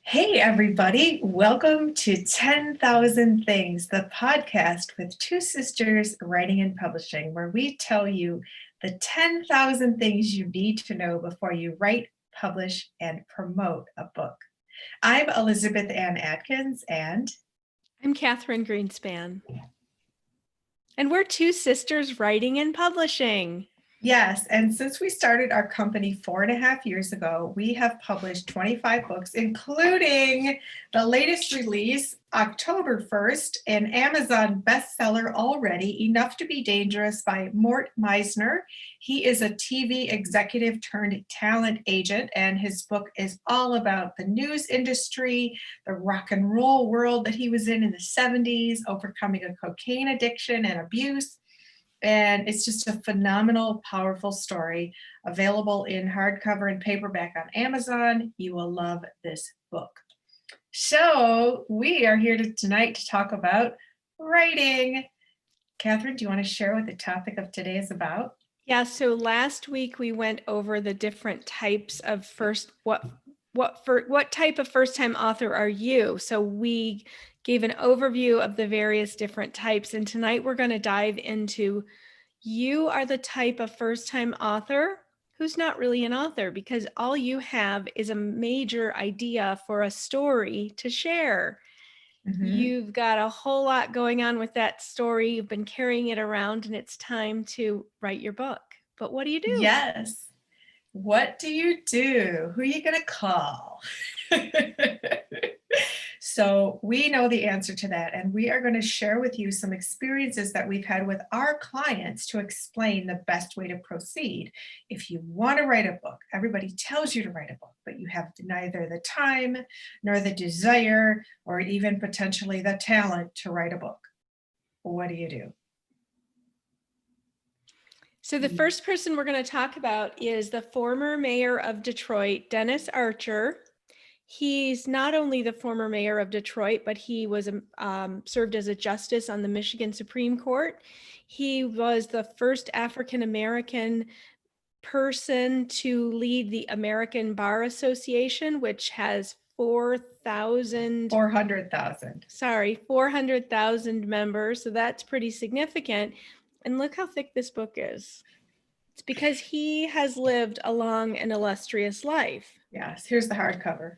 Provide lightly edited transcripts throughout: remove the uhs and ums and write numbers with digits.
Hey, everybody. Welcome to 10,000 Things, the podcast with two sisters writing and publishing, where we tell you the 10,000 things you need to know before you write, publish, and promote a book. I'm Elizabeth Ann Atkins, and I'm Catherine Greenspan. And we're two sisters writing and publishing. yes, and since we started our company 4.5 years ago, we have published 25 books, including the latest release, October 1st, an Amazon bestseller already, Enough to Be Dangerous by Mort Meisner. He is a TV executive turned talent agent, and his book is all about the news industry, the rock and roll world that he was in the 70s, overcoming a cocaine addiction and abuse. And it's just a phenomenal, powerful story available in hardcover and paperback on Amazon. You will love this book. So we are here tonight to talk about writing. Catherine, do you want to share what the topic of today is about? Yeah, so last week we went over the different types of what type of first-time author are you? So we gave an overview of the various different types, and tonight we're going to dive into you are the type of first-time author who's not really an author because all you have is a major idea for a story to share. You've got a whole lot going on with that story. You've been carrying it around and it's time to write your book. But what do you do? Yes. What do you do? Who are you going to call? So we know the answer to that, and we are going to share with you some experiences that we've had with our clients to explain the best way to proceed. If you want to write a book, everybody tells you to write a book, but you have neither the time nor the desire or even potentially the talent to write a book. What do you do? So the first person we're going to talk about is the former mayor of Detroit, Dennis Archer. He's not only the former mayor of Detroit, but he was served as a justice on the Michigan Supreme Court. He was the first African-American person to lead the American Bar Association, which has 400,000 members. So that's pretty significant. And look how thick this book is. It's because he has lived a long and illustrious life. Yes, here's the hardcover.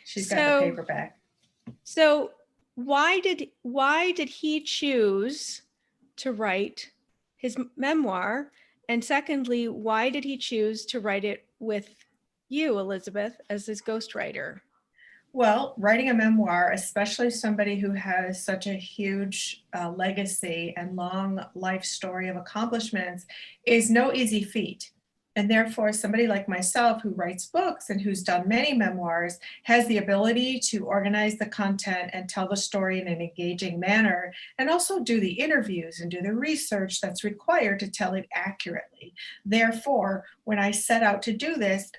She's got the paperback. So why did he choose to write his memoir? And secondly, why did he choose to write it with you, Elizabeth, as his ghostwriter? Well, writing a memoir, especially somebody who has such a huge legacy and long life story of accomplishments, is no easy feat. And therefore, somebody like myself who writes books and who's done many memoirs has the ability to organize the content and tell the story in an engaging manner, and also do the interviews and do the research that's required to tell it accurately. Therefore, when I set out to do this,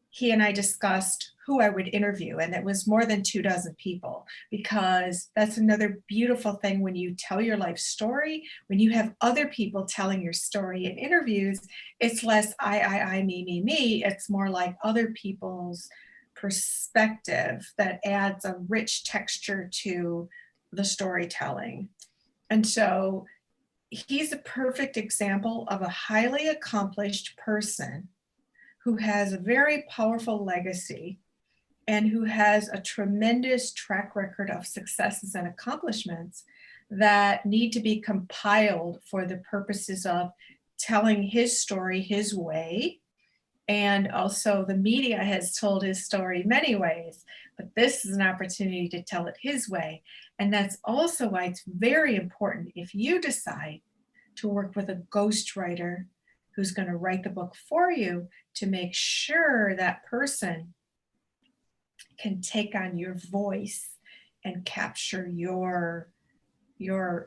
he and I discussed who I would interview, and it was more than 24 people, because that's another beautiful thing when you tell your life story. When you have other people telling your story in interviews, it's less I, me. It's more like other people's perspective that adds a rich texture to the storytelling. And so he's a perfect example of a highly accomplished person who has a very powerful legacy and who has a tremendous track record of successes and accomplishments that need to be compiled for the purposes of telling his story his way. And also the media has told his story many ways, but this is an opportunity to tell it his way. And that's also why it's very important, if you decide to work with a ghostwriter who's going to write the book for you, to make sure that person can take on your voice and capture your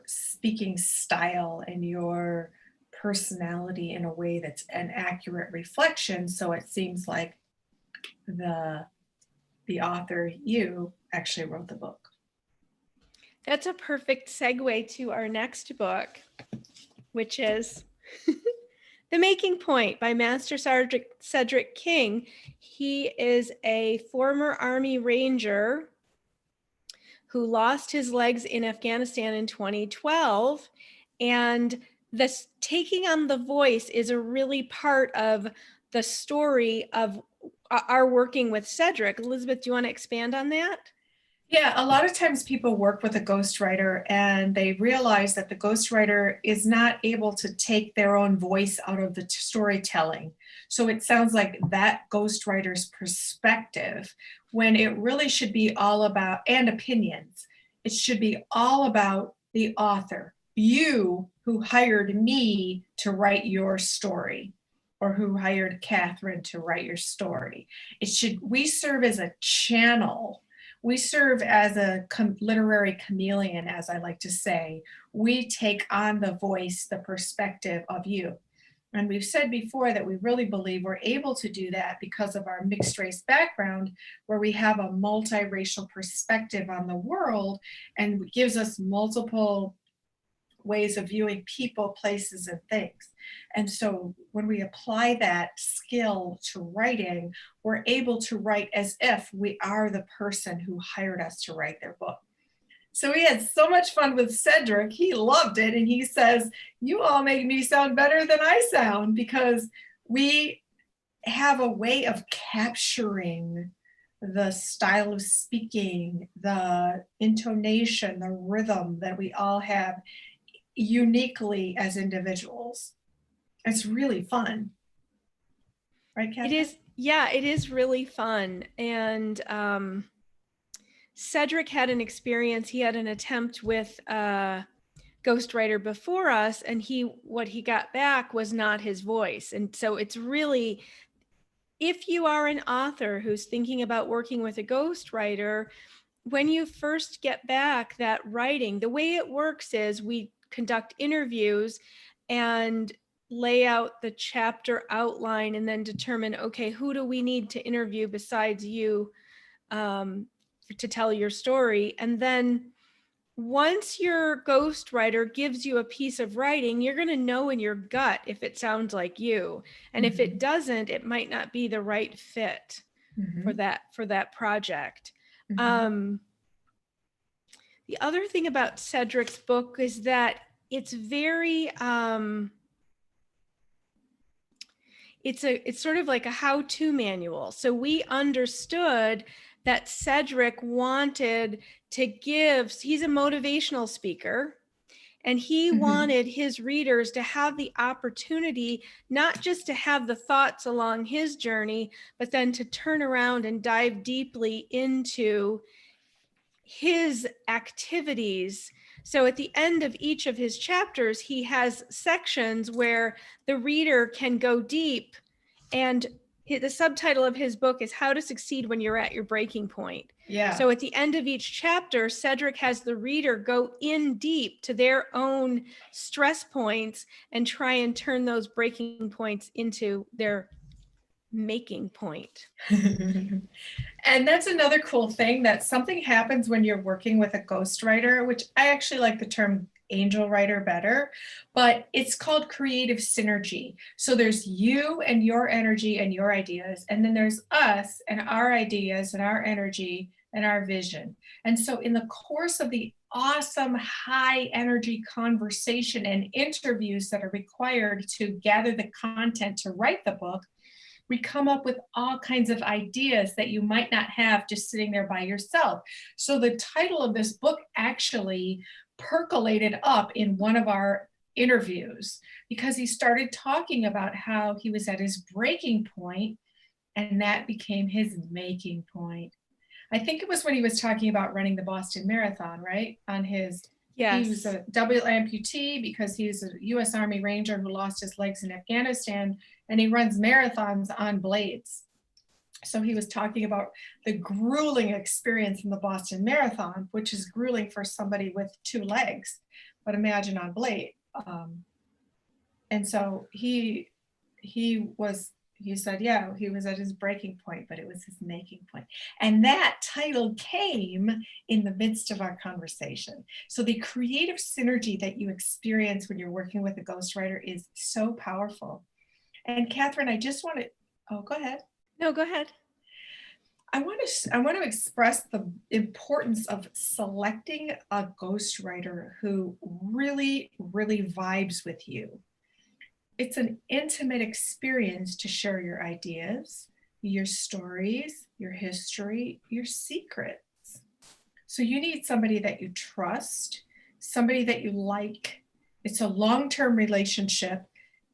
speaking style and your personality in a way that's an accurate reflection, so it seems like the author, you, actually wrote the book. That's a perfect segue to our next book, which is The Making Point by Master Cedric King. He is a former Army Ranger who lost his legs in Afghanistan in 2012. And this taking on the voice is a really part of the story of our working with Cedric. Elizabeth, do you want to expand on that? Yeah, a lot of times people work with a ghostwriter and they realize that the ghostwriter is not able to take their own voice out of the storytelling. So it sounds like that ghostwriter's perspective, when it really should be all about, and opinions, it should be all about the author, you who hired me to write your story, or who hired Catherine to write your story. We serve as a channel. We serve as a literary chameleon, as I like to say. We take on the voice, the perspective of you. And we've said before that we really believe we're able to do that because of our mixed race background, where we have a multiracial perspective on the world and gives us multiple ways of viewing people, places, and things. And so when we apply that skill to writing, we're able to write as if we are the person who hired us to write their book. So we had so much fun with Cedric. He loved it. And he says, you all make me sound better than I sound, because we have a way of capturing the style of speaking, the intonation, the rhythm that we all have uniquely as individuals. It's really fun. Right, Catherine? It is, yeah, it is really fun. And Cedric had an experience, he had an attempt with Ghostwriter before us, and what he got back was not his voice. And so it's really, if you are an author who's thinking about working with a ghostwriter, when you first get back that writing, the way it works is we conduct interviews and lay out the chapter outline and then determine, okay, who do we need to interview besides you to tell your story? And then once your ghostwriter gives you a piece of writing, you're going to know in your gut if it sounds like you. And if it doesn't, it might not be the right fit for that project. The other thing about Cedric's book is that it's very it's sort of like a how-to manual. So we understood that Cedric wanted to give, he's a motivational speaker, and he wanted his readers to have the opportunity not just to have the thoughts along his journey, but then to turn around and dive deeply into his activities. So at the end of each of his chapters, he has sections where the reader can go deep. And the subtitle of his book is How to Succeed When You're at Your Breaking Point. Yeah. So at the end of each chapter, Cedric has the reader go in deep to their own stress points and try and turn those breaking points into their making point. And that's another cool thing, that something happens when you're working with a ghostwriter, which I actually like the term angel writer better, but it's called creative synergy. So there's you and your energy and your ideas, and then there's us and our ideas and our energy and our vision. And so in the course of the awesome high energy conversation and interviews that are required to gather the content to write the book, we come up with all kinds of ideas that you might not have just sitting there by yourself. So the title of this book actually percolated up in one of our interviews, because he started talking about how he was at his breaking point, and that became his making point. I think it was when he was talking about running the Boston Marathon, right? Yes. He was a double amputee because he's a U.S. Army Ranger who lost his legs in Afghanistan, and he runs marathons on blades. So he was talking about the grueling experience in the Boston Marathon, which is grueling for somebody with two legs, but imagine on blade. And so he said, yeah, he was at his breaking point, but it was his making point. And that title came in the midst of our conversation. So the creative synergy that you experience when you're working with a ghostwriter is so powerful. And Catherine, I just want to, oh, go ahead. No, go ahead. I want to express the importance of selecting a ghostwriter who really, really vibes with you. It's an intimate experience to share your ideas, your stories, your history, your secrets. So you need somebody that you trust, somebody that you like. It's a long-term relationship.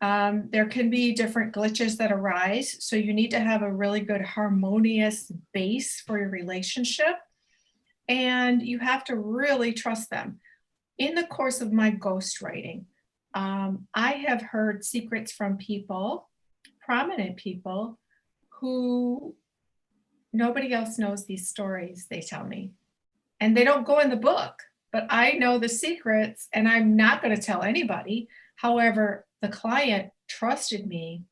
There can be different glitches that arise. So you need to have a really good harmonious base for your relationship. And you have to really trust them. In the course of my ghostwriting, I have heard secrets from people, prominent people, who nobody else knows these stories, they tell me. And they don't go in the book, but I know the secrets and I'm not going to tell anybody. However, the client trusted me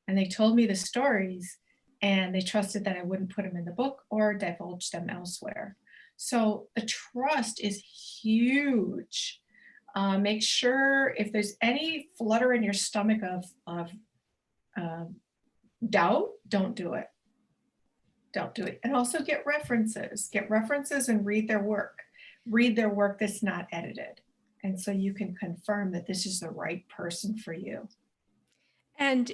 and they told me the stories and they trusted that I wouldn't put them in the book or divulge them elsewhere. So the trust is huge. Make sure if there's any flutter in your stomach of doubt, don't do it. Don't do it. And also get references. Get references and read their work. Read their work that's not edited. And so you can confirm that this is the right person for you. And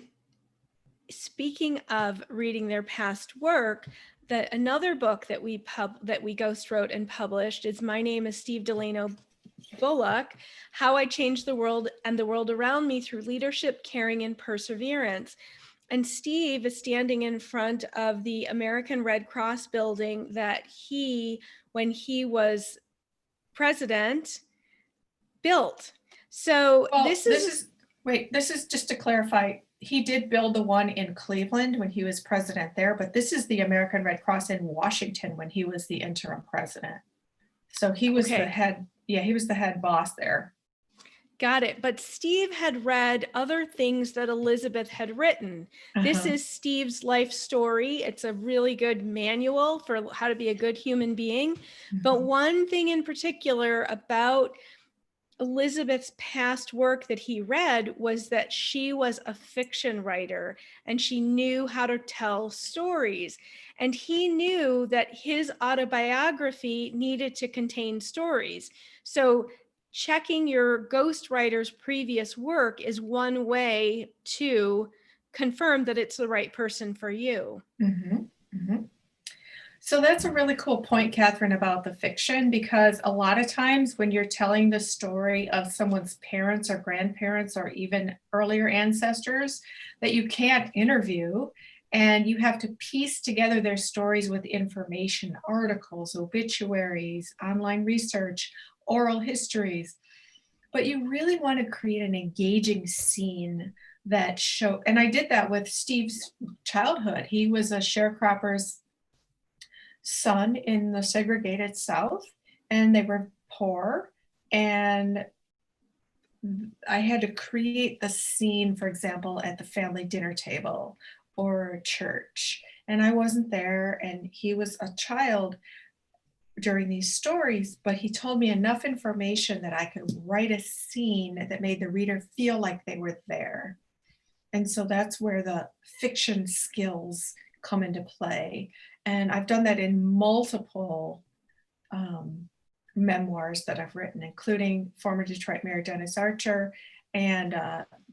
speaking of reading their past work, that another book that we ghost wrote and published is My Name is Steve Delano Bullock, How I Changed the World and the World Around Me Through Leadership, Caring, and Perseverance. And Steve is standing in front of the American Red Cross building that he, when he was president, built. So Well, this is just to clarify. He did build the one in Cleveland when he was president there, but this is the American Red Cross in Washington when he was the interim president. So he was the head, he was the head boss there. Got it. But Steve had read other things that Elizabeth had written. This is Steve's life story. It's a really good manual for how to be a good human being. But one thing in particular about Elizabeth's past work that he read was that she was a fiction writer and she knew how to tell stories. And he knew that his autobiography needed to contain stories. So checking your ghostwriter's previous work is one way to confirm that it's the right person for you. So that's a really cool point, Catherine, about the fiction, because a lot of times when you're telling the story of someone's parents or grandparents or even earlier ancestors that you can't interview, and you have to piece together their stories with information, articles, obituaries, online research, oral histories. But you really want to create an engaging scene that show, and I did that with Steve's childhood. He was a sharecropper's son in the segregated South, and they were poor, and I had to create the scene, for example, at the family dinner table or church, and I wasn't there, and he was a child during these stories, but he told me enough information that I could write a scene that made the reader feel like they were there. And so that's where the fiction skills come into play. And I've done that in multiple memoirs that I've written, including former Detroit Mayor Dennis Archer and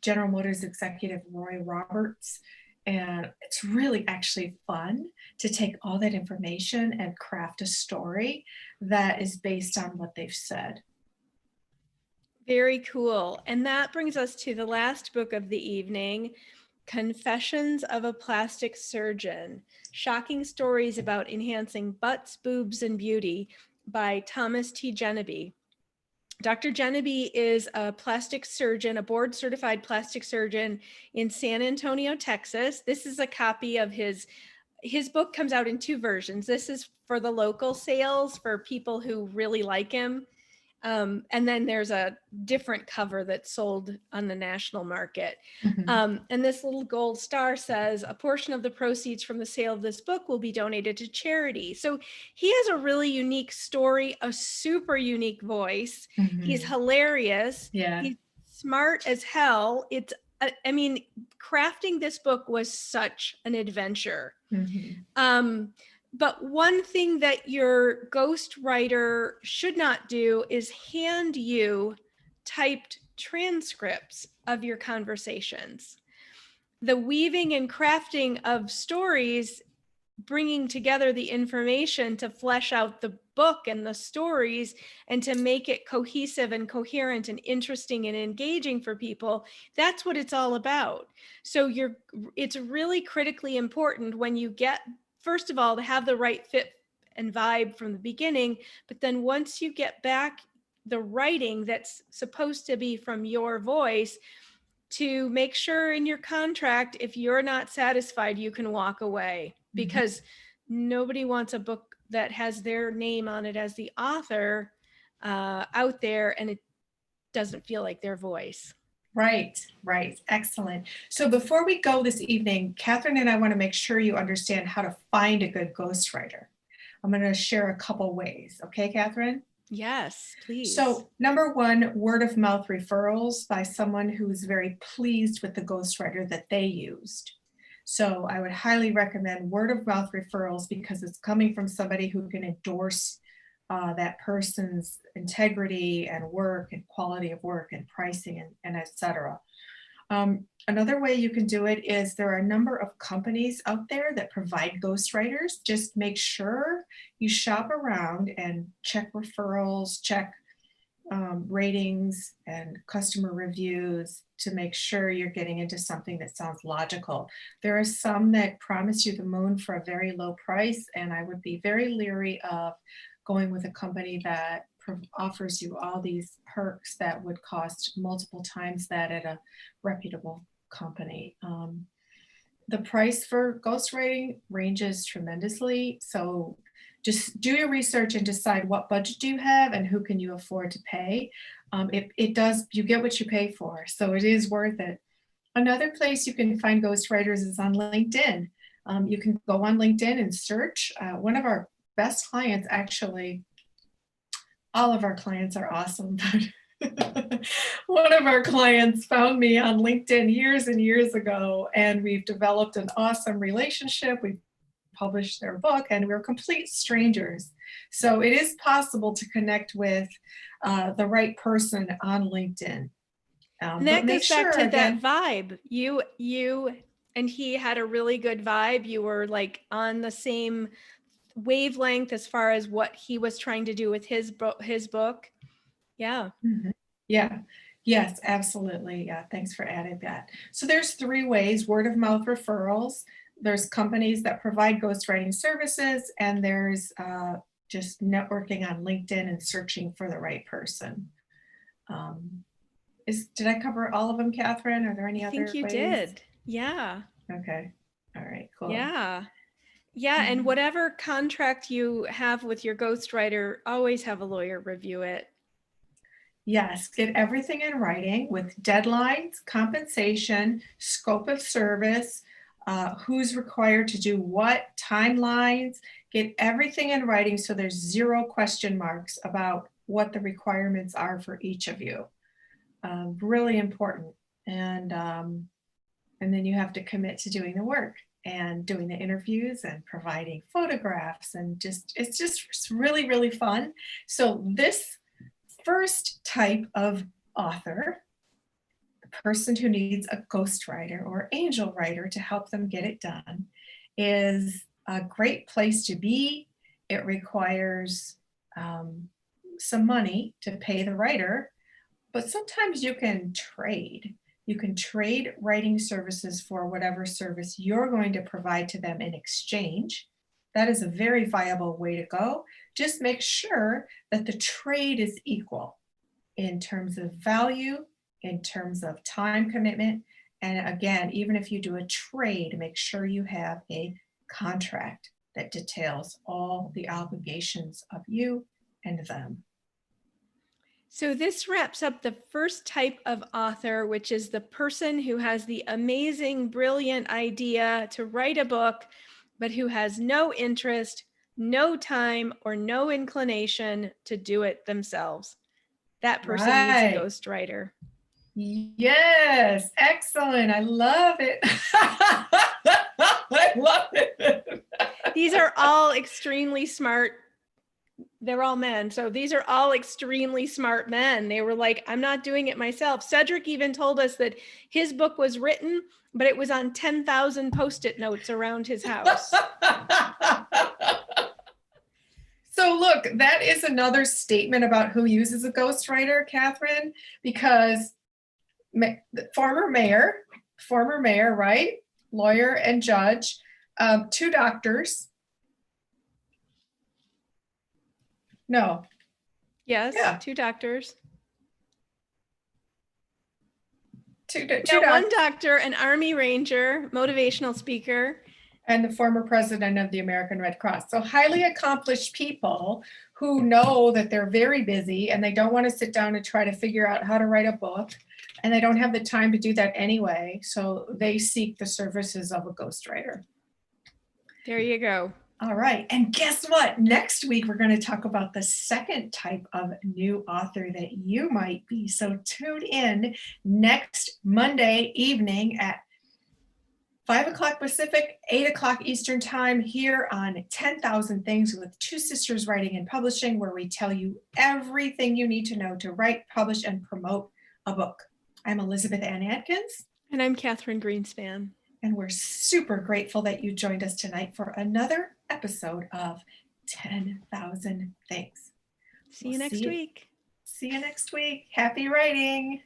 General Motors executive Roy Roberts. And it's really actually fun to take all that information and craft a story that is based on what they've said. Very cool. And that brings us to the last book of the evening, Confessions of a Plastic Surgeon, Shocking Stories About Enhancing Butts, Boobs, and Beauty by Thomas T. Genevieve. Dr. Genevieve is a plastic surgeon, a board certified plastic surgeon in San Antonio, Texas. This is a copy of his book comes out in two versions. This is for the local sales for people who really like him. And then there's a different cover that's sold on the national market. And this little gold star says, a portion of the proceeds from the sale of this book will be donated to charity. So he has a really unique story, a super unique voice. He's hilarious. Yeah. He's smart as hell. It's I mean, crafting this book was such an adventure. Mhm. But one thing that your ghostwriter should not do is hand you typed transcripts of your conversations. The weaving and crafting of stories, bringing together the information to flesh out the book and the stories and to make it cohesive and coherent and interesting and engaging for people, that's what it's all about. So it's really critically important when you get, first of all, to have the right fit and vibe from the beginning, but then once you get back the writing that's supposed to be from your voice, to make sure in your contract, if you're not satisfied, you can walk away, because nobody wants a book that has their name on it as the author out there and it doesn't feel like their voice. Right, right. Excellent. So before we go this evening, Catherine and I want to make sure you understand how to find a good ghostwriter. I'm going to share a couple ways. Okay, Catherine? Yes, please. So number one, word of mouth referrals by someone who's very pleased with the ghostwriter that they used. So I would highly recommend word of mouth referrals because it's coming from somebody who can endorse that person's integrity and work and quality of work and pricing and et cetera. Another way you can do it is there are a number of companies out there that provide ghostwriters. Just make sure you shop around and check referrals, check ratings and customer reviews to make sure you're getting into something that sounds logical. There are some that promise you the moon for a very low price, and I would be very leery of going with a company that offers you all these perks that would cost multiple times that at a reputable company. The price for ghostwriting ranges tremendously, so just do your research and decide what budget do you have and who can you afford to pay. It does, you get what you pay for, so it is worth it. Another place you can find ghostwriters is on LinkedIn. You can go on LinkedIn and search. One of our best clients, actually, all of our clients are awesome, but one of our clients found me on LinkedIn years and years ago, and we've developed an awesome relationship. We've published their book, and we're complete strangers. So it is possible to connect with the right person on LinkedIn. And But that make goes back sure, to again, that vibe. You and he had a really good vibe. You were like on the same wavelength as far as what he was trying to do with his book. Yeah. Mhm. Yeah. Yes, absolutely. Yeah, thanks for adding that. So there's three ways: word of mouth referrals, there's companies that provide ghostwriting services, and there's just networking on LinkedIn and searching for the right person. Um, did I cover all of them, Catherine? Are there I any think other you ways? did. Yeah. Okay. All right, cool. Yeah. Yeah. And Mhm. whatever contract you have with your ghostwriter, always have a lawyer review it. Yes, get everything in writing with deadlines, compensation, scope of service, who's required to do what, timelines. Get everything in writing so there's zero question marks about what the requirements are for each of you. Really important. And then you have to commit to doing the work and doing the interviews and providing photographs, and just it's really, really fun. So this first type of author, the person who needs a ghostwriter or angel writer to help them get it done, is a great place to be. It requires um, some money to pay the writer, but sometimes you can trade. You can trade writing services for whatever service you're going to provide to them in exchange. That is a very viable way to go. Just make sure that the trade is equal in terms of value, in terms of time commitment. And again, even if you do a trade, make sure you have a contract that details all the obligations of you and them. So this wraps up the first type of author, which is the person who has the amazing, brilliant idea to write a book, but who has no interest, no time, or no inclination to do it themselves. That person needs a Right. ghostwriter. Yes, excellent. I love it. I love it. These are all extremely smart. They're all men. So these are all extremely smart men. They were like, I'm not doing it myself. Cedric even told us that his book was written, but it was on 10,000 Post-it notes around his house. So look, that is another statement about who uses a ghostwriter, Catherine, because former mayor, right? Lawyer and judge, 2 doctors. No. Yes, Yeah. 2 doctors. Two One doctor, an Army Ranger, motivational speaker. And the former president of the American Red Cross. So highly accomplished people who know that they're very busy and they don't want to sit down and try to figure out how to write a book. And they don't have the time to do that anyway. So they seek the services of a ghostwriter. There you go. All right. And guess what? Next week, we're going to talk about the second type of new author that you might be. So tune in next Monday evening at 5 o'clock Pacific, 8 o'clock Eastern time here on 10,000 Things with Two Sisters Writing and Publishing, where we tell you everything you need to know to write, publish, and promote a book. I'm Elizabeth Ann Atkins. And I'm Catherine Greenspan. And we're super grateful that you joined us tonight for another episode of 10,000 Things. See you next week. See you next week. Happy writing.